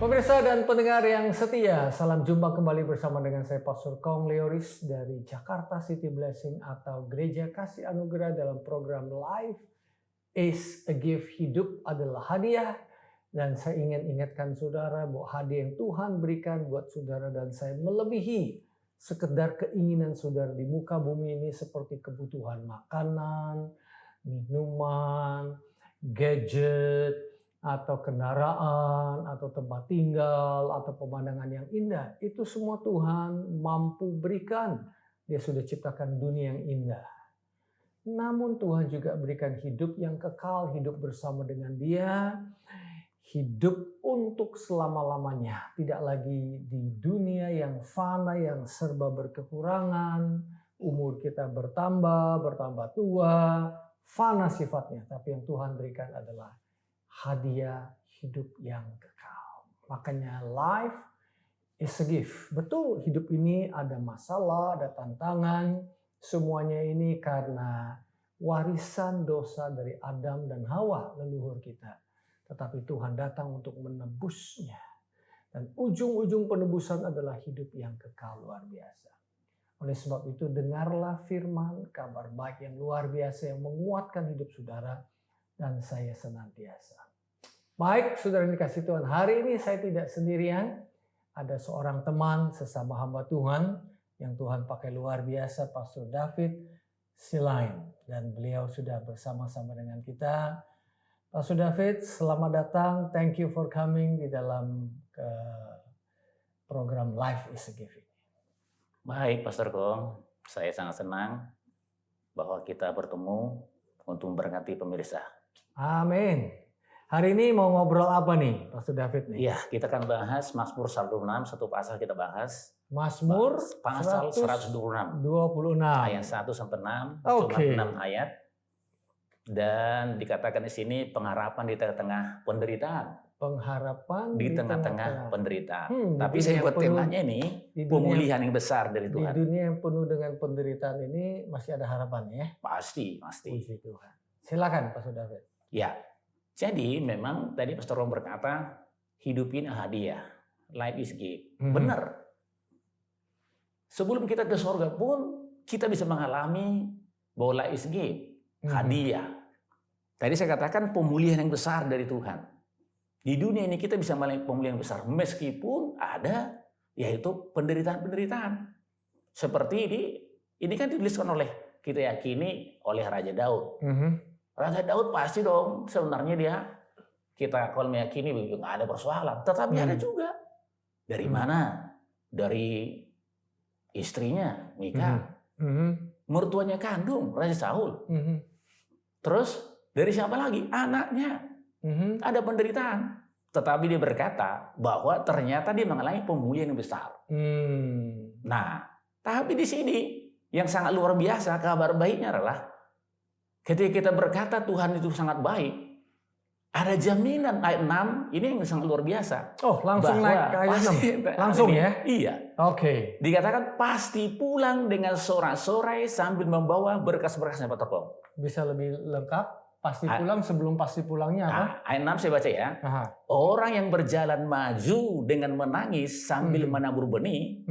Pemirsa dan pendengar yang setia, salam jumpa kembali bersama dengan saya Pastor Kong Leoris dari Jakarta City Blessing atau Gereja Kasih Anugerah dalam program Life is a Gift, hidup adalah hadiah. Dan saya ingin ingatkan saudara bahwa hadiah yang Tuhan berikan buat saudara dan saya melebihi sekedar keinginan saudara di muka bumi ini seperti kebutuhan makanan, minuman, gadget, atau kendaraan, atau tempat tinggal, atau pemandangan yang indah. Itu semua Tuhan mampu berikan. Dia sudah ciptakan dunia yang indah. Namun Tuhan juga berikan hidup yang kekal, hidup bersama dengan Dia, hidup untuk selama-lamanya. Tidak lagi di dunia yang fana, yang serba berkekurangan, umur kita bertambah tua, fana sifatnya. Tapi yang Tuhan berikan adalah hadiah hidup yang kekal. Makanya life is a gift. Betul, hidup ini ada masalah, ada tantangan. Semuanya ini karena warisan dosa dari Adam dan Hawa, leluhur kita. Tetapi Tuhan datang untuk menebusnya. Dan ujung-ujung penebusan adalah hidup yang kekal luar biasa. Oleh sebab itu dengarlah firman, kabar baik yang luar biasa yang menguatkan hidup saudara dan saya senantiasa. Baik, saudara yang dikasihi Tuhan, hari ini saya tidak sendirian. Ada seorang teman sesama hamba Tuhan yang Tuhan pakai luar biasa, Pastor David Silain. Dan beliau sudah bersama-sama dengan kita. Pastor David, selamat datang. Thank you for coming di dalam program Life is a Gift. Baik, Pastor Kong. Saya sangat senang bahwa kita bertemu untuk memberkati pemirsa. Amin. Hari ini mau ngobrol apa nih, Pastor David nih? Iya, kita akan bahas Mazmur 126, satu pasal kita bahas. Mazmur pasal 126. 26. Ayat 1 sampai 6, Oke. cuma 6 ayat. Dan dikatakan di sini pengharapan di tengah-tengah penderitaan. Pengharapan Di tengah-tengah penderitaan. Tapi dunia saya yang buat penuh- temanya ini di dunia- pemulihan yang besar dari Di Tuhan. dunia yang penuh dengan penderitaan ini masih ada harapan ya. Pasti. Puji Tuhan. Silakan, Pastor David. Ya, jadi memang tadi Pastor Rom berkata hidup ini hadiah, life is gift. Benar. Sebelum kita ke surga pun kita bisa mengalami bahwa life is gift, hadiah. Tadi saya katakan pemulihan yang besar dari Tuhan. Di dunia ini kita bisa mengalami pemulihan yang besar meskipun ada yaitu penderitaan-penderitaan. Seperti ini kan dituliskan oleh kita yakini oleh Raja Daud. Raja Daud pasti dong sebenarnya kita kalau meyakini nggak ada persoalan. Tetapi ada juga. Dari mana? Dari istrinya Mika. Mertuanya kandung Raja Saul. Terus dari siapa lagi? Anaknya. Ada penderitaan. Tetapi dia berkata bahwa ternyata dia mengalami pemulihan yang besar. Nah, tapi di sini yang sangat luar biasa kabar baiknya adalah ketika kita berkata Tuhan itu sangat baik, ada jaminan ayat 6 ini yang sangat luar biasa. Oh, langsung naik ke ayat 6. Langsung ya? Iya. Oke. Dikatakan pasti pulang dengan sorak-sorai sambil membawa berkas-berkasnya Pak Tokong. Bisa lebih lengkap? Pasti pulang sebelum pasti pulangnya apa? Ayat 6 saya baca ya. Aha. Orang yang berjalan maju dengan menangis sambil menabur benih,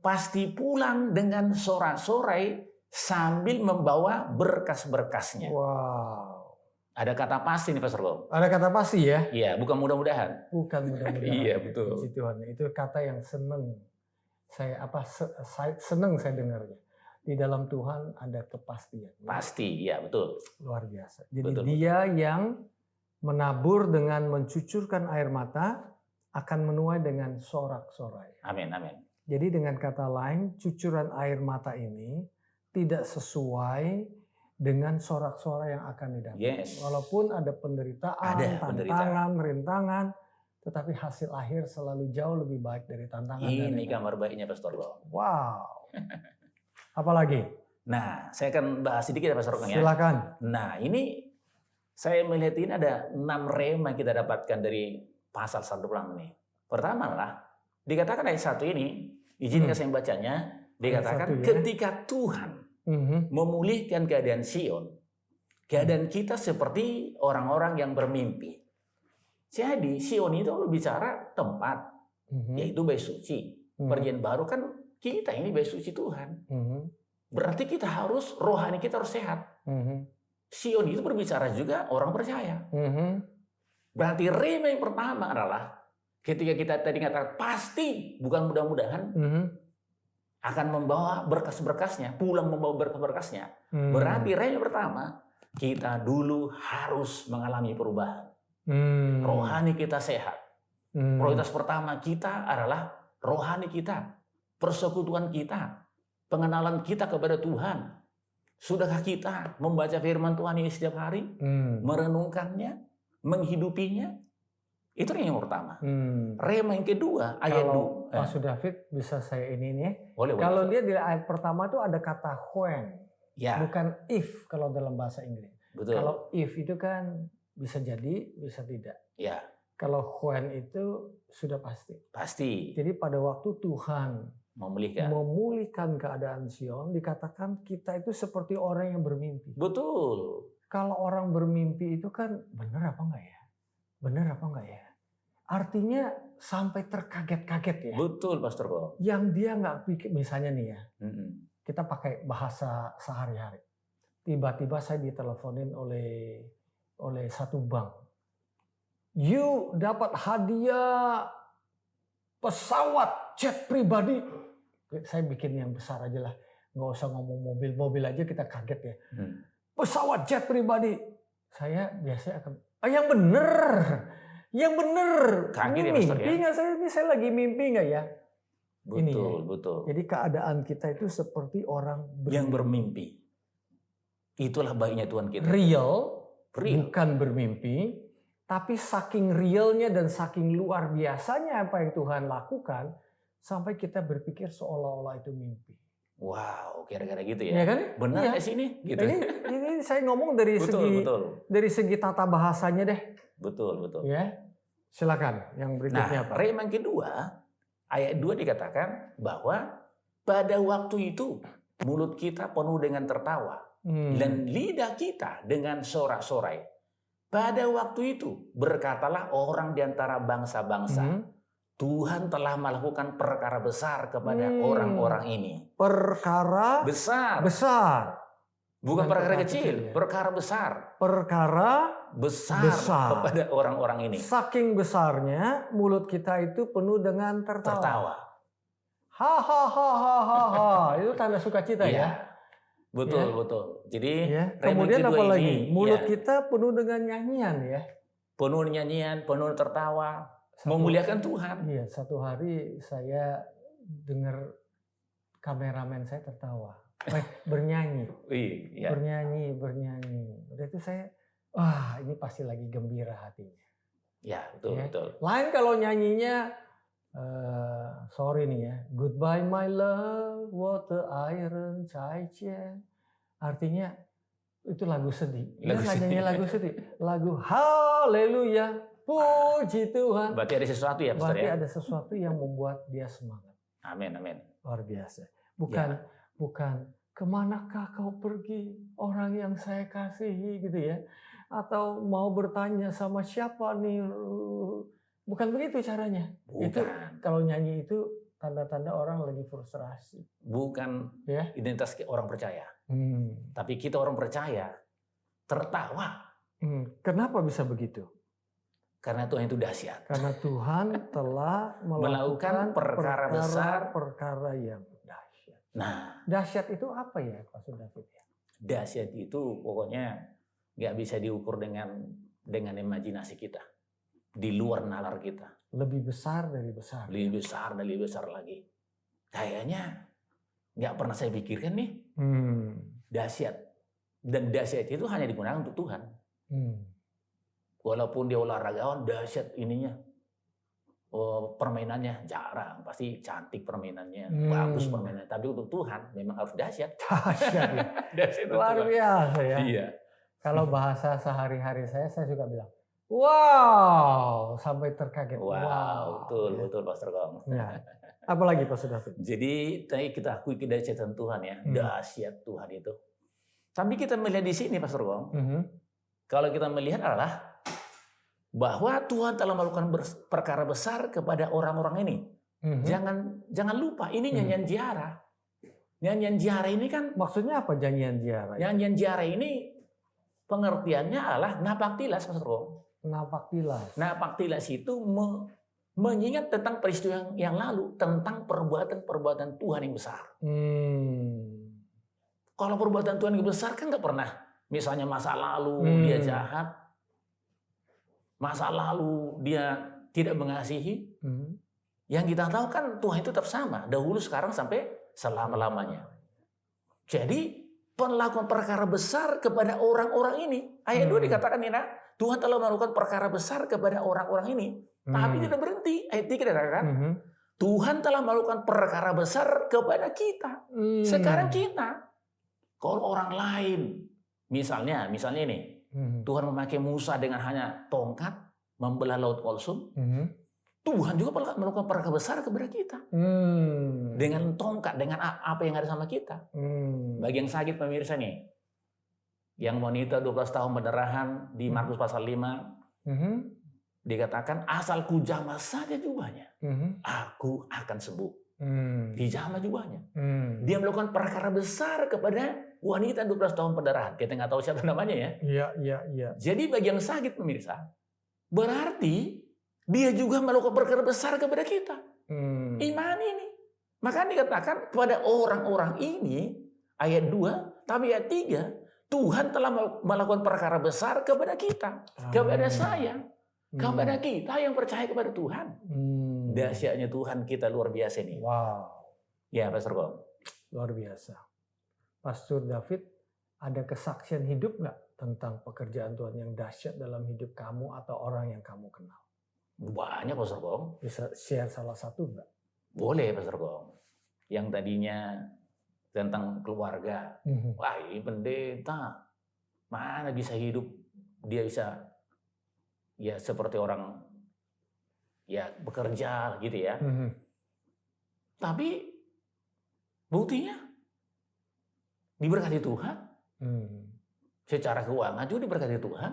pasti pulang dengan sorak-sorai sambil membawa berkas-berkasnya. Wow. Ada kata pasti nih Pastor Gom. Ada kata pasti ya? Iya, bukan mudah-mudahan. Bukan mudah-mudahan. Iya, betul. Puji Tuhan. Itu kata yang seneng. Seneng saya dengarnya. Di dalam Tuhan ada kepastian. Pasti, iya betul. Luar biasa. Jadi Betul, dia yang menabur dengan mencucurkan air mata akan menuai dengan sorak-sorai. Amin, amin. Jadi dengan kata lain, cucuran air mata ini tidak sesuai dengan sorak-sorai yang akan didapat. Yes. Walaupun ada penderitaan, tantangan, rintangan, tetapi hasil akhir selalu jauh lebih baik dari tantangan. Ini kabar baiknya Pastor Gom. Wow. Apalagi? Nah, saya akan bahas sedikit ya Pastor Gom ya. Silakan. Nah, ini saya melihat ini ada 6 rema yang kita dapatkan dari pasal 126 ini. Pertama adalah dikatakan ayat 1 ini, izinkan saya bacanya, dikatakan ketika Tuhan memulihkan keadaan Sion, keadaan kita seperti orang-orang yang bermimpi. Jadi Sion itu bicara tempat, yaitu bait suci. Perjanjian baru kan kita ini bait suci Tuhan. Berarti kita harus, rohani kita harus sehat. Sion itu berbicara juga orang percaya. Berarti rema yang pertama adalah ketika kita tadi katakan pasti, bukan mudah-mudahan, akan membawa berkas-berkasnya, pulang membawa berkas-berkasnya. Berarti rema yang pertama, kita dulu harus mengalami perubahan. Rohani kita sehat. Prioritas pertama kita adalah rohani kita, persekutuan kita, pengenalan kita kepada Tuhan. Sudahkah kita membaca firman Tuhan ini setiap hari, merenungkannya, menghidupinya? Itu yang pertama. Rema yang kedua, ayat 2. Pastor David bisa saya ini nih. Boleh. Kalau dia di ayat pertama itu ada kata when, bukan if kalau dalam bahasa Inggris. Betul. Kalau if itu kan bisa jadi, bisa tidak. Ya. Kalau when itu sudah pasti. Pasti. Jadi pada waktu Tuhan memulihkan keadaan Sion, dikatakan kita itu seperti orang yang bermimpi. Betul. Kalau orang bermimpi itu kan benar apa enggak ya? Benar apa enggak ya? Artinya sampai terkaget-kaget ya. Betul, Pastor Ko. Yang dia nggak pikir, misalnya nih ya, kita pakai bahasa sehari-hari. Tiba-tiba saya diteleponin oleh satu bank. You dapat hadiah pesawat jet pribadi. Saya bikin yang besar aja lah. Nggak usah ngomong mobil aja kita kaget ya. Pesawat jet pribadi. Saya biasanya akan, yang bener. Kaget ini ya, Pastor, mimpi nggak saya lagi mimpi nggak ya? Betul, ini ya. Betul. Jadi keadaan kita itu seperti orang yang bermimpi. Itulah baiknya Tuhan kita. Real, bukan bermimpi. Tapi saking realnya dan saking luar biasanya apa yang Tuhan lakukan, sampai kita berpikir seolah-olah itu mimpi. Wow, kira-kira gitu ya? Ya kan? Benar ya sini? Gitu. Ini saya ngomong dari segi tata bahasanya deh. Betul. Ya, silakan yang berikutnya. Nah, rema yang kedua, ayat 2 dikatakan bahwa pada waktu itu mulut kita penuh dengan tertawa dan lidah kita dengan sorak-sorai. Pada waktu itu berkatalah orang di antara bangsa-bangsa, Tuhan telah melakukan perkara besar kepada orang-orang ini. Perkara besar. Bukan perkara kecil, perkara besar. Perkara besar kepada orang-orang ini. Saking besarnya mulut kita itu penuh dengan tertawa. Ha. Itu tanda sukacita ya. Betul. Jadi kemudian apa lagi? Mulut kita penuh dengan nyanyian ya. Penuh nyanyian, penuh tertawa, memuliakan Tuhan. Iya, satu hari saya dengar kameramen saya tertawa, bernyanyi. Iya. Bernyanyi. Udah itu saya, ini pasti lagi gembira hatinya. Ya, betul. Lain kalau nyanyinya sorry nih ya, goodbye my love, what the iron Chaichen. Artinya itu lagu sedih. Lagu sedih. Lagu haleluya, puji Tuhan. Berarti ada sesuatu ya, Pastor? Berarti ada sesuatu yang membuat dia semangat. Amin. Luar biasa. Bukan kemanakah kau pergi, orang yang saya kasihi gitu ya. Atau mau bertanya sama siapa nih. Bukan begitu caranya. Bukan. Itu kalau nyanyi itu tanda-tanda orang lagi frustrasi. Bukan identitas orang percaya. Tapi kita orang percaya tertawa. Kenapa bisa begitu? Karena Tuhan itu dahsyat. Karena Tuhan telah melakukan perkara besar, perkara yang dahsyat. Nah, dahsyat itu apa ya, Pak David? Dahsyat itu pokoknya nggak bisa diukur dengan imajinasi kita. Di luar nalar kita. Lebih besar dari besar. Lebih besar lagi. Kayaknya nggak pernah saya pikirkan nih. Dahsyat. Dan dahsyat itu hanya digunakan untuk Tuhan. Walaupun dia olahragawan, dahsyat ininya. Permainannya jarang. Pasti cantik permainannya. Bagus permainannya. Tapi untuk Tuhan memang harus dahsyat. Dahsyat ya. Dahsyat luar biasa ya. Iya. Kalau bahasa sehari-hari saya suka bilang, wow, sampai terkaget. Wow, betul Pastor Kong. Ya. Apalagi Pastor David? Jadi kita akui kedahsyatan Tuhan ya, dahsyat Tuhan itu. Tapi kita melihat di sini Pastor Kong, kalau kita melihat adalah bahwa Tuhan telah melakukan perkara besar kepada orang-orang ini. Jangan lupa ini nyanyian ziarah. Nyanyian ziarah ini kan Maksudnya apa nyanyian ziarah? nyanyian ziarah ini pengertiannya adalah napak tilas, Pastor Gong. Napak tilas. Napak tilas itu mengingat tentang peristiwa yang lalu, tentang perbuatan-perbuatan Tuhan yang besar. Kalau perbuatan Tuhan yang besar kan nggak pernah. Misalnya masa lalu dia jahat, masa lalu dia tidak mengasihi. Yang kita tahu kan Tuhan itu tetap sama, dahulu, sekarang, sampai selama-lamanya. Jadi pelakuan perkara besar kepada orang-orang ini. Ayat 2 dikatakan ini, Tuhan telah melakukan perkara besar kepada orang-orang ini. Tapi tidak berhenti. Ayat 3 dikatakan, Tuhan telah melakukan perkara besar kepada kita. Sekarang kita, kalau orang lain, misalnya ini, Tuhan memakai Musa dengan hanya tongkat, membelah laut Kulsum. Tuhan juga melakukan perkara besar kepada kita. Dengan tongkat, dengan apa yang ada sama kita. Bagi yang sakit pemirsa nih, yang wanita 12 tahun pendarahan di Markus pasal 5, dikatakan asal ku jamah saja jubahnya, aku akan sembuh. Dijamah jubahnya. Dia melakukan perkara besar kepada wanita 12 tahun pendarahan. Kita nggak tahu siapa namanya ya. Iya. Jadi bagi yang sakit pemirsa, berarti dia juga melakukan perkara besar kepada kita. Iman ini. Maka dikatakan kepada orang-orang ini, ayat 2, tapi ayat 3, Tuhan telah melakukan perkara besar kepada kita. Kepada saya. Kepada kita yang percaya kepada Tuhan. Dahsyatnya Tuhan kita luar biasa nih. Wow. Ya, Pastor Gong. Luar biasa. Pastor David, ada kesaksian hidup nggak tentang pekerjaan Tuhan yang dahsyat dalam hidup kamu atau orang yang kamu kenal? Banyak, Pastor Gong. Bisa share salah satu nggak? Boleh, Pastor Gong. Yang tadinya tentang keluarga. Wah, ini pendeta. Mana bisa hidup? Dia bisa ya seperti orang ya bekerja gitu ya. Tapi buktinya diberkati Tuhan. Secara keuangan juga diberkati Tuhan.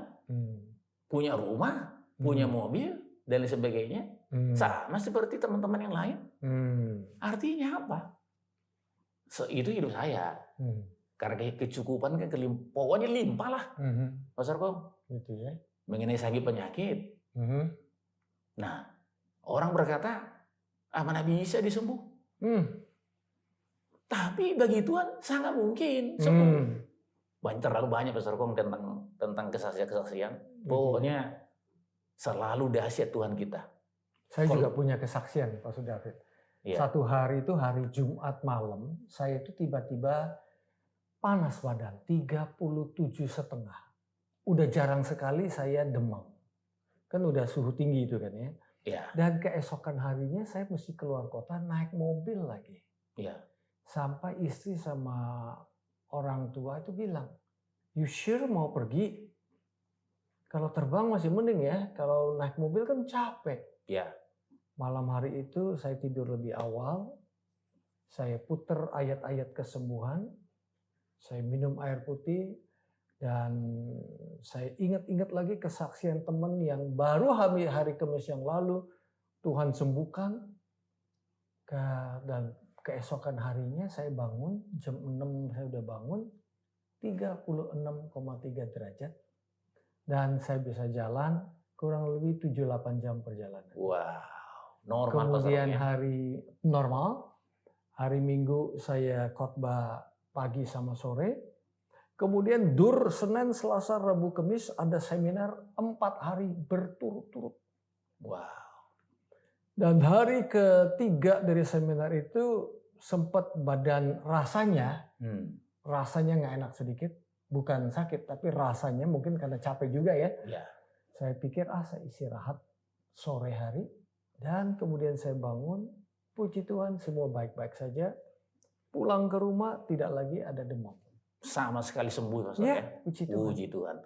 Punya rumah, punya mobil, dan lain sebagainya. Sama seperti teman-teman yang lain. Artinya apa? Itu hidup saya. Karena kecukupan kan pokoknya limpah lah. Pastor Gong. Gitu ya. Mengenai sakit penyakit. Nah, orang berkata, mana bisa disembuh? Tapi bagi Tuhan sangat mungkin sembuh. Terlalu banyak, Pastor Gong, tentang kesaksian-kesaksian. Pokoknya selalu dahsyat Tuhan kita. Saya juga punya kesaksian, Pastor David. Iya. Satu hari itu hari Jumat malam, saya itu tiba-tiba panas badan, 37,5. Udah jarang sekali saya demam. Kan udah suhu tinggi itu kan ya. Iya. Dan keesokan harinya saya mesti keluar kota naik mobil lagi. Iya. Sampai istri sama orang tua itu bilang, "You sure mau pergi? Kalau terbang masih mending ya, kalau naik mobil kan capek." Iya. Malam hari itu saya tidur lebih awal, saya puter ayat-ayat kesembuhan, saya minum air putih, dan saya ingat-ingat lagi kesaksian teman yang baru hari Kamis yang lalu Tuhan sembuhkan. Dan keesokan harinya saya bangun, jam 6 saya udah bangun, 36,3 derajat. Dan saya bisa jalan kurang lebih 7-8 jam perjalanan. Wow, normal. Kemudian hari normal, hari Minggu saya khotbah pagi sama sore. Kemudian Senin, Selasa, Rabu, Kamis ada seminar 4 hari berturut-turut. Wow. Dan hari ketiga dari seminar itu sempat badan rasanya nggak enak sedikit. Bukan sakit, tapi rasanya mungkin karena capek juga ya. Ya. Saya pikir saya istirahat sore hari. Dan kemudian saya bangun, puji Tuhan semua baik-baik saja. Pulang ke rumah tidak lagi ada demam. Sama sekali sembuh, Pastor Ya, ya. puji Tuhan. Puji Tuhan.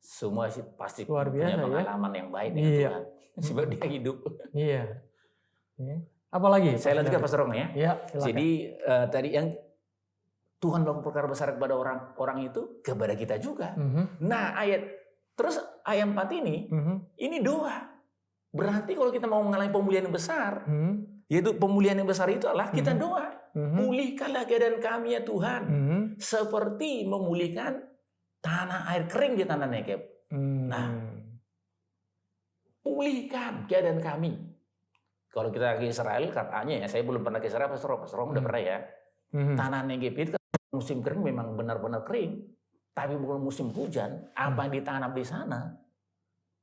Semua sih pasti Luar punya biasa, pengalaman yang baik dengan Iya. Tuhan. Sebab dia hidup. Iya. Apalagi? Saya lanjutkan, Pastor Rong ya. Ya, silakan. Jadi tadi yang Tuhan melakukan perkara besar kepada orang itu, kepada kita juga. Nah, ayat Terus ayat 4 ini doa. Berarti kalau kita mau mengalami pemulihan yang besar, yaitu pemulihan yang besar itu adalah kita doa. Pulihkanlah keadaan kami ya Tuhan, seperti memulihkan tanah air kering di tanah Negeb. Nah, pulihkan keadaan kami. Kalau kita ke Israel, katanya ya, saya belum pernah ke Israel, Pastor Rom udah pernah ya. Tanah Negeb itu kan musim kering memang benar-benar kering. Tapi bukan musim hujan, apa yang ditanam di sana,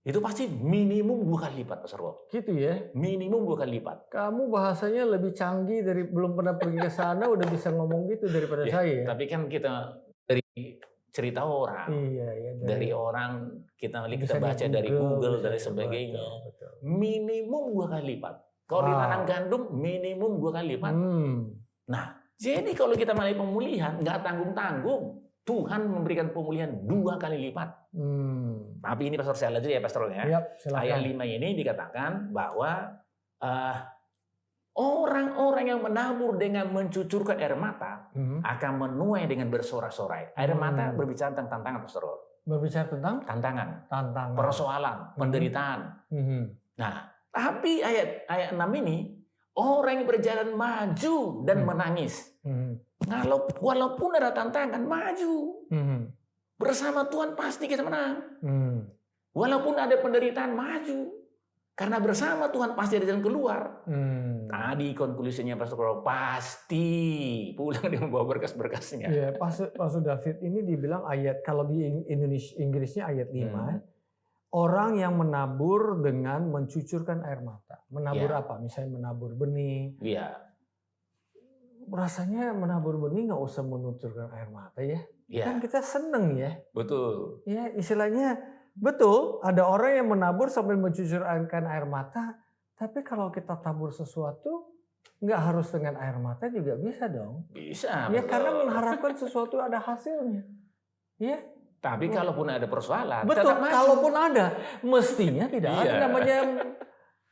itu pasti minimum 2 kali lipat, Pastor Rom. Gitu ya? Minimum 2 kali lipat. Kamu bahasanya lebih canggih dari belum pernah pergi ke sana, udah bisa ngomong gitu daripada saya. Tapi kan kita dari cerita orang, dari orang kita baca dari Google, dari sebagainya. Betul. Minimum 2 kali lipat. Kalau ditanam gandum, minimum 2 kali lipat. Nah, jadi kalau kita mulai pemulihan, nggak tanggung-tanggung. Tuhan memberikan pemulihan 2 kali lipat. Tapi ini Pastor saya lanjut ya Pastor ya. Ayat 5 ini dikatakan bahwa orang-orang yang menabur dengan mencucurkan air mata akan menuai dengan bersorak-sorai. Air mata berbicara tentang tantangan Pastor. Berbicara tentang tantangan, persoalan, penderitaan. Nah, tapi ayat 6 ini orang yang berjalan maju dan menangis. Walaupun ada tantangan, maju. Bersama Tuhan pasti kita menang. Walaupun ada penderitaan, maju. Karena bersama Tuhan pasti ada jalan keluar. Tadi konklusinya Pastor pasti pulang dengan membawa berkas-berkasnya. Ya, Pastor David ini dibilang ayat, kalau di Inggrisnya ayat 5, orang yang menabur dengan mencucurkan air mata. Menabur apa? Misalnya menabur benih. Rasanya menabur benih nggak usah menucurkan air mata ya. Kan kita seneng ya. Betul. Ya, istilahnya betul, ada orang yang menabur sambil mencucurkan air mata, tapi kalau kita tabur sesuatu, nggak harus dengan air mata juga bisa dong. Bisa. Ya, betul. Karena mengharapkan sesuatu ada hasilnya. Ya. Tapi kalaupun ada persoalan, betul. Kalaupun ada, mestinya tidak ada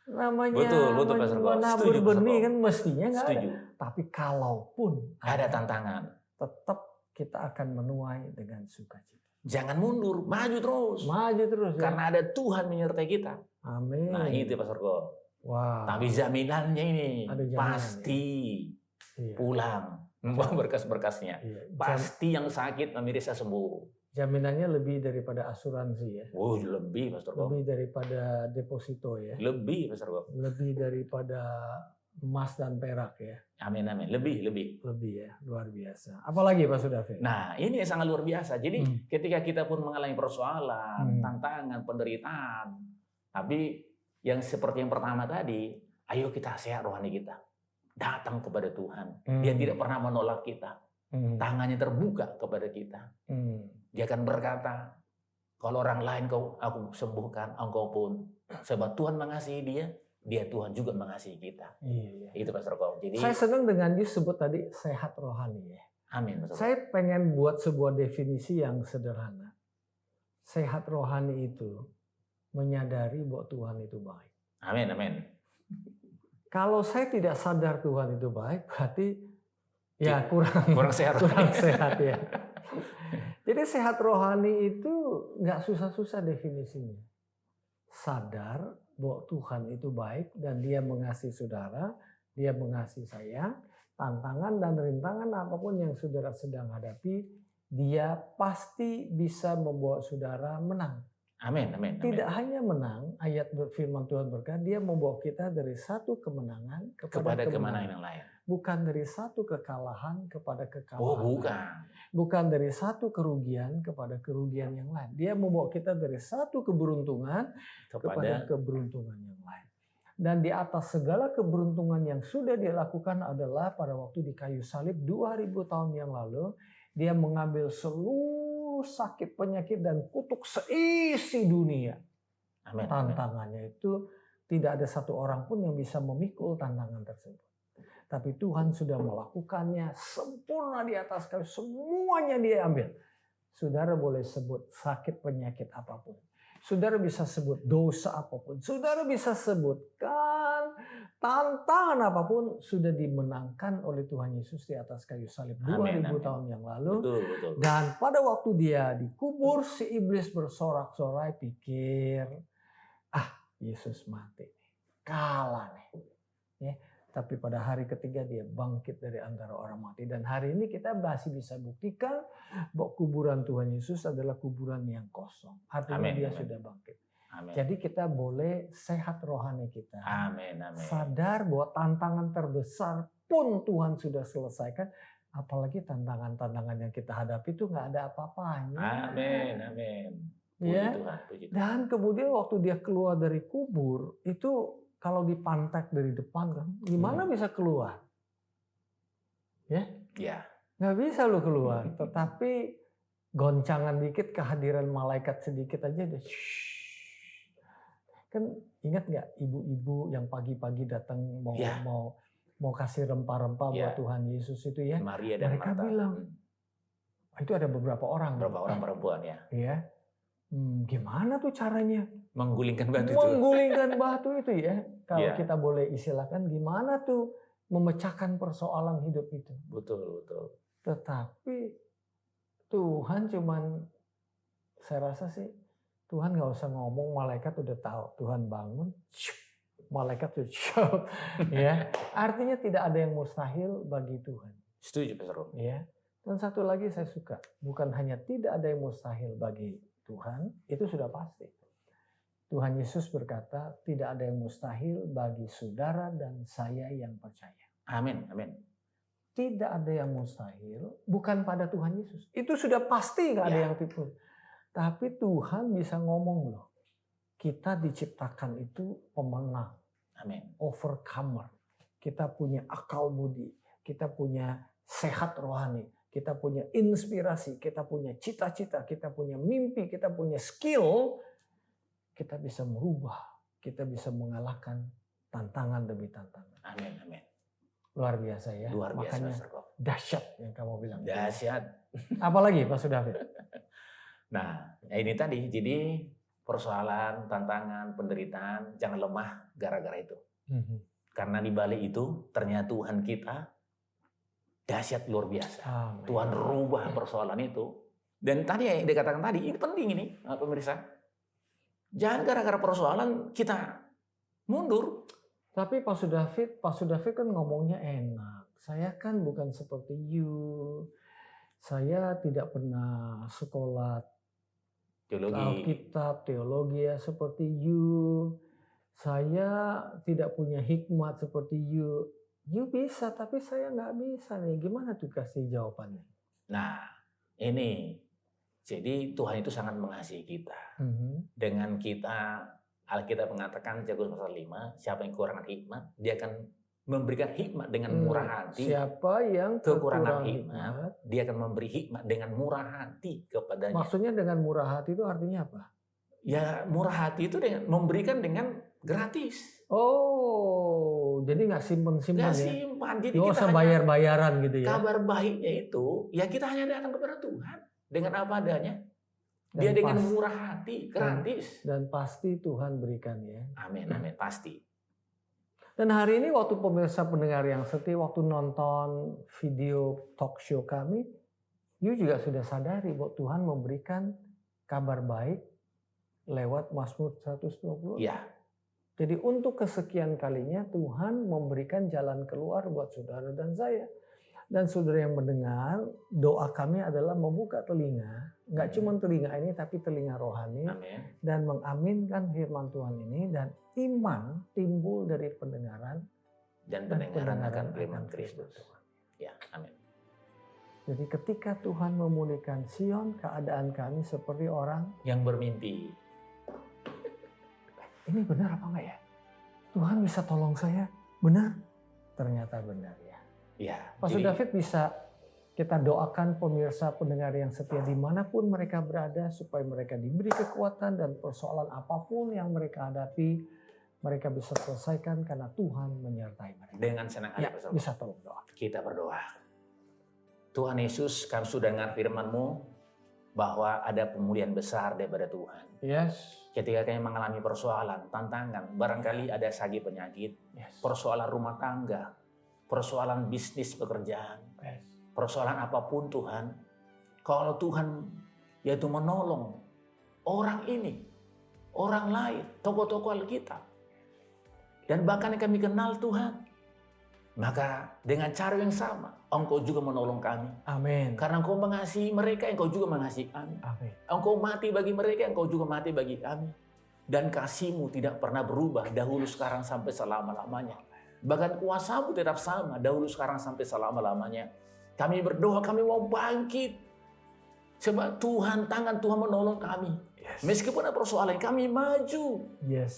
namanya betul, menabur benih kan mestinya nggak ada. Tapi kalaupun ada tantangan, tetap kita akan menuai dengan sukacita. Jangan mundur, maju terus. Maju terus. Karena ada Tuhan menyertai kita. Amin. Nah itu Pastor Go. Wow. Tapi jaminannya ini pasti pulang membawa berkas-berkasnya. Pasti yang sakit memirsa sembuh. Jaminannya lebih daripada asuransi ya. Oh lebih Pastor Go. Lebih daripada deposito ya. Lebih Pastor Go. Lebih daripada emas dan perak ya. Amin amin. Lebih ya, luar biasa. Apalagi Pak David? Nah ini yang sangat luar biasa. Jadi ketika kita pun mengalami persoalan, tantangan, penderitaan, tapi yang seperti yang pertama tadi, ayo kita sehat rohani kita, datang kepada Tuhan. Dia tidak pernah menolak kita, tangannya terbuka kepada kita. Dia akan berkata, kalau orang lain aku sembuhkan, engkau pun, sebab Tuhan mengasihi dia Tuhan juga mengasihi kita. Iya. Itu Pastor Kau. Jadi saya senang dengan disebut tadi sehat rohani ya. Amin. Betul. Saya pengen buat sebuah definisi yang sederhana. Sehat rohani itu menyadari bahwa Tuhan itu baik. Amin, amin. Kalau saya tidak sadar Tuhan itu baik, berarti ya kurang sehat. Kurang sehat ya. Jadi sehat rohani itu nggak susah-susah definisinya. Sadar bahwa Tuhan itu baik dan dia mengasihi saudara, dia mengasihi saya, tantangan dan rintangan apapun yang saudara sedang hadapi, dia pasti bisa membawa saudara menang. Amin, amin. Tidak hanya menang, ayat firman Tuhan berkata, dia membawa kita dari satu kemenangan kepada kemenangan yang lain. Bukan dari satu kekalahan kepada kekalahan. Oh, bukan. Bukan dari satu kerugian kepada kerugian yang lain. Dia membawa kita dari satu keberuntungan kepada keberuntungan yang lain. Dan di atas segala keberuntungan yang sudah dia lakukan adalah pada waktu di kayu salib 2000 tahun yang lalu, dia mengambil seluruh sakit, penyakit, dan kutuk seisi dunia. Amin. Tantangannya itu tidak ada satu orang pun yang bisa memikul tantangan tersebut. Tapi Tuhan sudah melakukannya sempurna di atas kayu. Semuanya dia ambil. Saudara boleh sebut sakit penyakit apapun. Saudara bisa sebut dosa apapun, saudara bisa sebutkan tantangan apapun sudah dimenangkan oleh Tuhan Yesus di atas kayu salib 2000 tahun yang lalu. Betul. Dan pada waktu dia dikubur, si iblis bersorak-sorai pikir, Yesus mati, kalah nih. Ya. Tapi pada hari ketiga dia bangkit dari antara orang mati. Dan hari ini kita masih bisa buktikan bahwa kuburan Tuhan Yesus adalah kuburan yang kosong. Artinya dia sudah bangkit. Amen. Jadi kita boleh sehat rohani kita. Amin. Sadar bahwa tantangan terbesar pun Tuhan sudah selesaikan. Apalagi tantangan-tantangan yang kita hadapi itu nggak ada apa-apanya. Amin. Puji Ya. Tuhan. Dan kemudian waktu dia keluar dari kubur itu kalau dipantek dari depan kan, gimana bisa keluar? Ya, nggak bisa lu keluar. Tetapi goncangan dikit, kehadiran malaikat sedikit aja deh. Kan ingat nggak ibu-ibu yang pagi-pagi datang mau kasih rempah-rempah buat Tuhan Yesus itu ya? Maria dan mereka Marta. bilang, itu ada beberapa orang. Berapa orang perempuan ya? Iya. Gimana tuh caranya? Menggulingkan batu itu. Menggulingkan batu itu ya. Kalau kita boleh istilahkan, gimana tuh memecahkan persoalan hidup itu. Betul. Tetapi Tuhan saya rasa sih, Tuhan nggak usah ngomong, malaikat udah tahu. Tuhan bangun, malaikat udah ya. Artinya tidak ada yang mustahil bagi Tuhan. Setuju, Pastor Rom. Ya. Dan satu lagi saya suka, bukan hanya tidak ada yang mustahil bagi Tuhan, itu sudah pasti. Tuhan Yesus berkata, tidak ada yang mustahil bagi saudara dan saya yang percaya. Amin. Tidak ada yang mustahil, bukan pada Tuhan Yesus. Itu sudah pasti nggak ada yang tipu. Tapi Tuhan bisa ngomong loh. Kita diciptakan itu pemenang. Amin. Overcomer. Kita punya akal budi. Kita punya sehat rohani. Kita punya inspirasi, kita punya cita-cita, kita punya mimpi, kita punya skill. Kita bisa merubah, kita bisa mengalahkan tantangan demi tantangan. Amin. Luar biasa ya. Luar biasa. Makanya dahsyat yang kamu bilang. Dahsyat. Apalagi Pak David? Nah, ini tadi. Jadi persoalan, tantangan, penderitaan, jangan lemah gara-gara itu. Karena di balik itu ternyata Tuhan kita dahsyat luar biasa. Amin. Tuhan rubah persoalan itu. Dan tadi yang dikatakan tadi, ini penting ini pemirsa. Jangan gara-gara persoalan kita mundur. Tapi Pak David kan ngomongnya enak. Saya kan bukan seperti you. Saya tidak pernah sekolah Alkitab, teologi ya seperti you. Saya tidak punya hikmat seperti you. You bisa, tapi saya nggak bisa nih. Gimana tuh kasih jawabannya? Nah, ini. Jadi Tuhan itu sangat mengasihi kita. Dengan kita, Alkitab mengatakan, Yakobus pasal 5, siapa yang kekurangan hikmat, dia akan memberikan hikmat dengan murah hati. Siapa yang kekurangan hikmat, dia akan memberi hikmat dengan murah hati kepadanya. Maksudnya dengan murah hati itu artinya apa? Ya, murah hati itu memberikan dengan gratis. Oh, jadi nggak simpen-simpen ya? Nggak simpan. Jadi nggak usah bayar-bayaran gitu ya? Kabar baiknya itu, ya kita hanya datang kepada Tuhan dengan apa adanya. Dia dengan murah hati, gratis. Dan pasti Tuhan berikan ya. Amin, pasti. Dan hari ini waktu pemirsa pendengar yang setia, waktu nonton video talk show kami, you juga sudah sadari bahwa Tuhan memberikan kabar baik lewat Mazmur 120. Iya. Jadi untuk kesekian kalinya Tuhan memberikan jalan keluar buat saudara dan saya. Dan saudara yang mendengar, doa kami adalah membuka telinga. Nggak cuma telinga ini, tapi telinga rohani. Amin. Dan mengaminkan firman Tuhan ini. Dan iman timbul dari pendengaran. Dan pendengaran akan firman Kristus. Ya, amin. Jadi ketika Tuhan memulihkan Sion, keadaan kami seperti orang yang bermimpi. Ini benar apa enggak ya? Tuhan bisa tolong saya? Benar? Ternyata benar ya. Ya. Pastor David bisa kita doakan pemirsa pendengar yang setia dimanapun mereka berada supaya mereka diberi kekuatan dan persoalan apapun yang mereka hadapi mereka bisa selesaikan karena Tuhan menyertai mereka. Dengan senang hati, ya, bisa tolong doa. Kita berdoa. Tuhan Yesus, kami sudah dengar firman-Mu bahwa ada pemulihan besar daripada Tuhan. Yes. Ketika kami mengalami persoalan, tantangan, barangkali ada sagi penyakit, persoalan rumah tangga, persoalan bisnis pekerjaan, persoalan apapun Tuhan. Kalau Tuhan yaitu menolong orang ini, orang lain, tokoh-tokoh Alkitab, dan bahkan yang kami kenal Tuhan, maka dengan cara yang sama, Engkau juga menolong kami. Amin. Karena Engkau mengasihi mereka, Engkau juga mengasihi kami. Amin. Engkau mati bagi mereka, Engkau juga mati bagi kami. Dan kasih-Mu tidak pernah berubah, dahulu sekarang sampai selama-lamanya. Bahkan kuasa-Mu tetap sama, dahulu sekarang sampai selama-lamanya. Kami berdoa, kami mau bangkit. Sebab Tuhan, tangan Tuhan menolong kami. Meskipun ada persoalan, kami maju.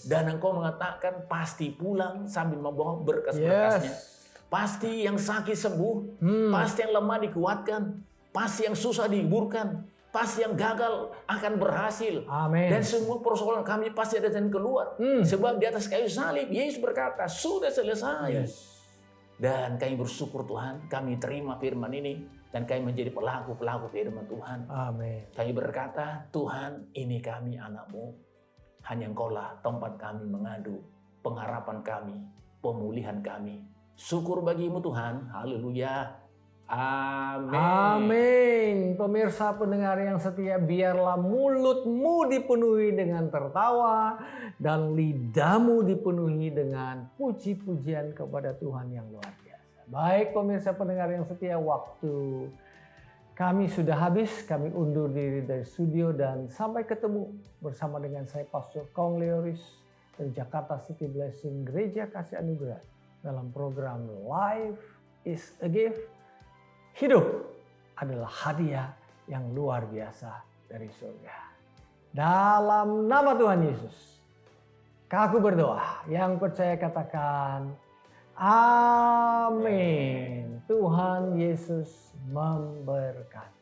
Dan Engkau mengatakan pasti pulang sambil membawa berkas-berkasnya. Pasti yang sakit sembuh, pasti yang lemah dikuatkan, pasti yang susah dihiburkan, pasti yang gagal akan berhasil. Amin. Dan semua persoalan kami pasti ada jalan keluar. Sebab di atas kayu salib, Yesus berkata, sudah selesai. Dan kami bersyukur Tuhan, kami terima firman ini, dan kami menjadi pelaku-pelaku firman Tuhan. Amin. Kami berkata, Tuhan, ini kami anak-Mu. Hanya Engkaulah tempat kami mengadu, pengharapan kami, pemulihan kami. Syukur bagi-Mu Tuhan. Haleluya. Amin. Amin. Pemirsa pendengar yang setia, biarlah mulutmu dipenuhi dengan tertawa dan lidahmu dipenuhi dengan puji-pujian kepada Tuhan yang luar biasa. Baik pemirsa pendengar yang setia, waktu kami sudah habis. Kami undur diri dari studio dan sampai ketemu bersama dengan saya Pastor Kong Leoris dari Jakarta City Blessing Gereja Kasih Anugerah dalam program Life is a Gift. Hidup adalah hadiah yang luar biasa dari surga. Dalam nama Tuhan Yesus, aku berdoa. Yang percaya katakan amin. Tuhan Yesus memberkati.